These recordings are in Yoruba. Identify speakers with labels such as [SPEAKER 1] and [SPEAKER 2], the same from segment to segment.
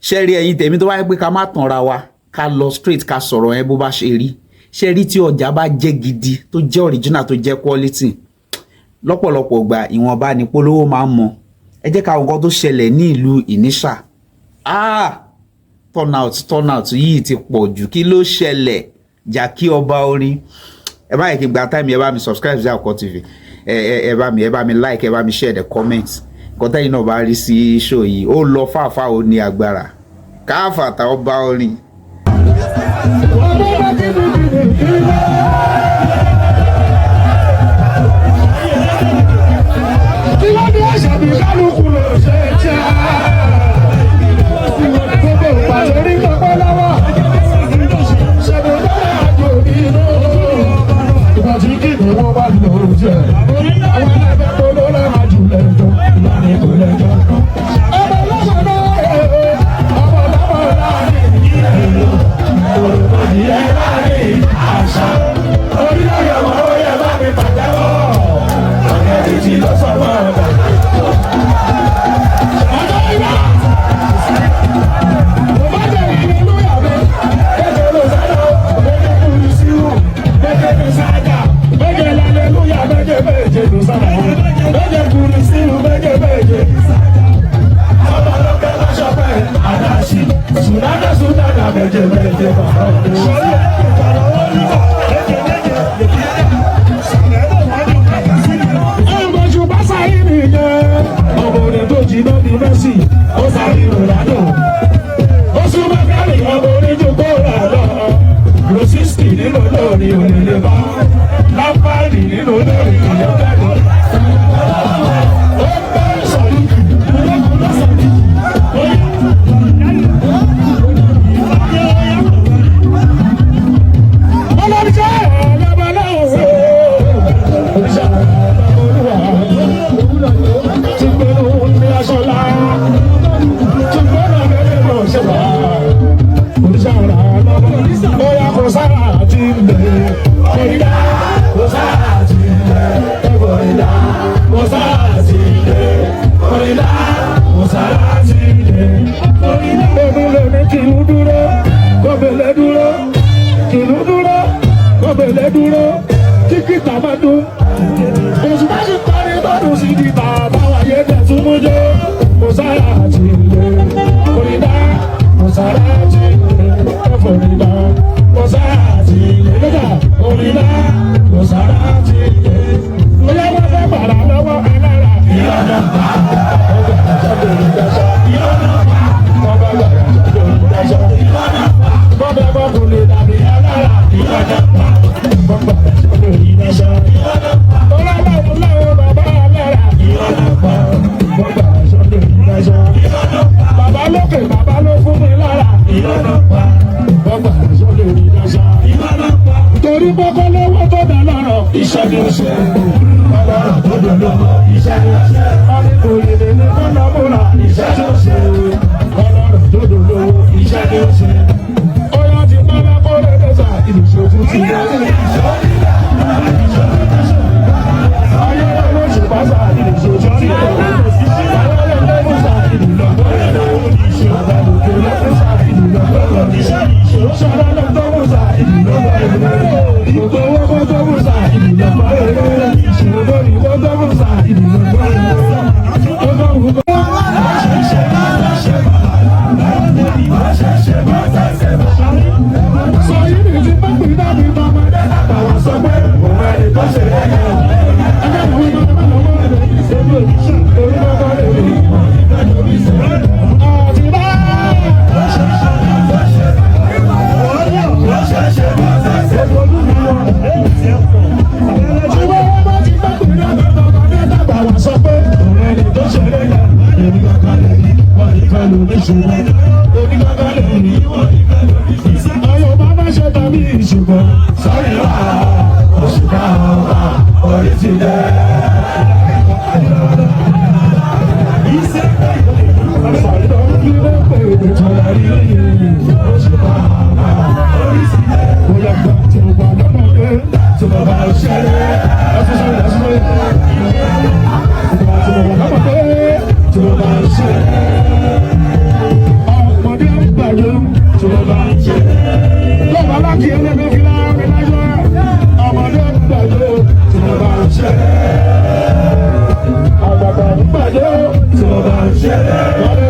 [SPEAKER 1] ṣe rí ẹ̀yin tèmi tó wáyé pé ká má tanra wa ká lọ straight ká sọ̀rọ̀ yẹn bó bá ṣe rí ṣe rí tí ọjà bá jẹ́ gidi tó jẹ́ original tó jẹ́ quality lọ́pọ̀lọpọ̀ gbà ìwọ̀nba ní polówó máa ń mọ ẹ jẹ́ ká nǹkan tó ṣẹlẹ̀ ní ìlú Ìníṣà turnout yìí ti pọ̀ jù kí ló ṣẹlẹ̀ Jàkí ọba orin ẹ bá yẹ kí n gba time ẹ bá mi subscribe sí Àkùkọ TV ẹ bá mi like ẹ bá mi share the comments nǹkan tẹ́yìn náà bá rí sí show yìí ó lọ fàáfàá ó ní agbára Káfàtà ọba orin.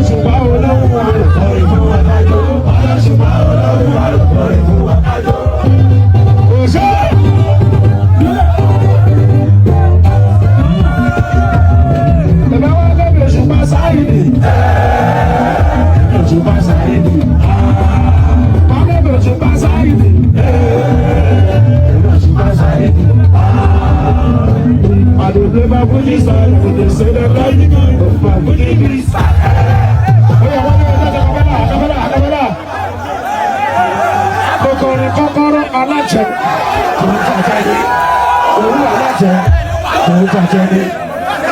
[SPEAKER 2] ṣùgbọ́n olówó àlùkò ìfún wa kájọ. Ọ̀rẹ́ ṣùgbọ́n olówó àlùkò ìfún wa kájọ. Òṣè. Bàbá wa lẹ́bi Òṣùpá Sáyidì. Òṣùpá Sáyidì. Wà lẹ́bi Òṣùpá Sáyidì. Òṣùpá Sáyidì. I don't play my Fuji style, but they say that I do my Fuji style. Kokoro alájẹ, kò jàjẹ ni. Òru alájẹ, kò jàjẹ ni.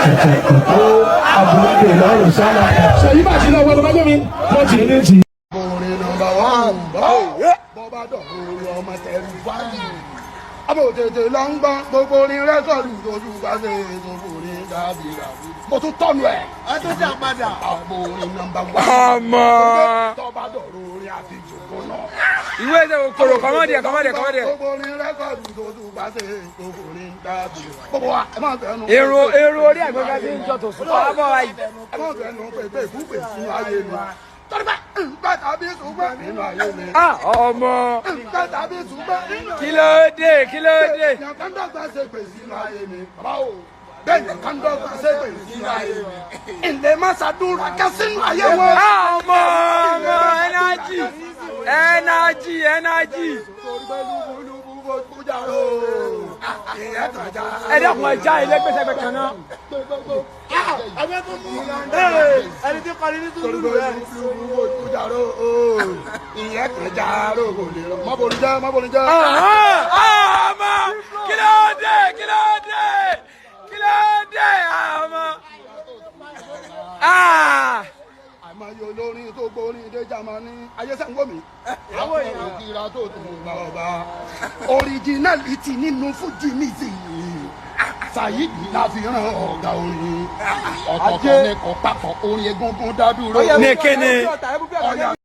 [SPEAKER 2] Jẹjẹ kòkó abúlé lọ́rùn sálà. Ṣèyí bá ti lọ wọ́n lọ́gbọ́n mi, wọ́n ti ní ti. Orin nọ́mbà wán, bọ́bá dọ̀kọ̀ ọmọ tẹ̀lé wáyé. Àbò tètè lọ ń gbọ́n gbogbo orin rẹ́kọ̀dù lójú gbàgbé gbogbo orin dàbí ràbí. Mo tún tọ́nu ẹ̀. Ẹ tún dà padà. Àpò orin nọ́mbà wán.
[SPEAKER 3] Ọmọ.
[SPEAKER 2] Tọ́ba dọ̀rọ̀ orin àti ìjòkó náà.
[SPEAKER 3] Ìwé ẹsẹ̀ òkòrò kọ́mọ́dé.
[SPEAKER 2] Gbogbo orin rẹ́kọ̀dù lójú gbàgbé gbogbo orin dàbí ràbí. Gbogbo wa ẹ máa fẹ́ nu.
[SPEAKER 3] Èrò orí àgbẹ̀ká ti ń jọ tó sùn. Ọ̀bọ̀ wa yìí.
[SPEAKER 2] Ẹ máa fẹ́ nu pé ìkúpè sínú ayé mi. Tọ́lá nǹkan tàbí ṣùgbọ́n nínú ayé mi.
[SPEAKER 3] Ọmọ.
[SPEAKER 2] Nǹkan tàbí ṣùgbọ́n nínú ayé mi.
[SPEAKER 3] Kí ló dé?
[SPEAKER 2] Èèyàn kan dọ́gba ṣe pè sínú ayé mi. Báwo? Bẹ́ẹ̀ni kan dọ́gba ṣe pè sínú ayé mi. Ilé má ṣàdúrà ká sínú ayé wọn.
[SPEAKER 3] Ọmọ ẹnájì. Ẹ dẹ́kun ẹja ilé gbèsè kan náà.
[SPEAKER 2] Ẹni tí kọ́ni ní túlùú rẹ̀. Ìyẹn kẹjà rò kò lè rọ. Mọ́bòrin jẹ́.
[SPEAKER 3] Ọmọ kí ló dé? Ọmọ.
[SPEAKER 2] Àmọye olórin tó gbórin dé Jámánì ayé sẹ́ńgó mi. Àwọn èèyàn òkìra tó tún gba ọba. Originality nínú Fuji music. Sáyidì la fi ràn ọ̀gá orin. Ọ̀tọ̀ọ̀tọ̀ ní kò papọ̀ orin egungun dádúró.
[SPEAKER 3] Ní kíni?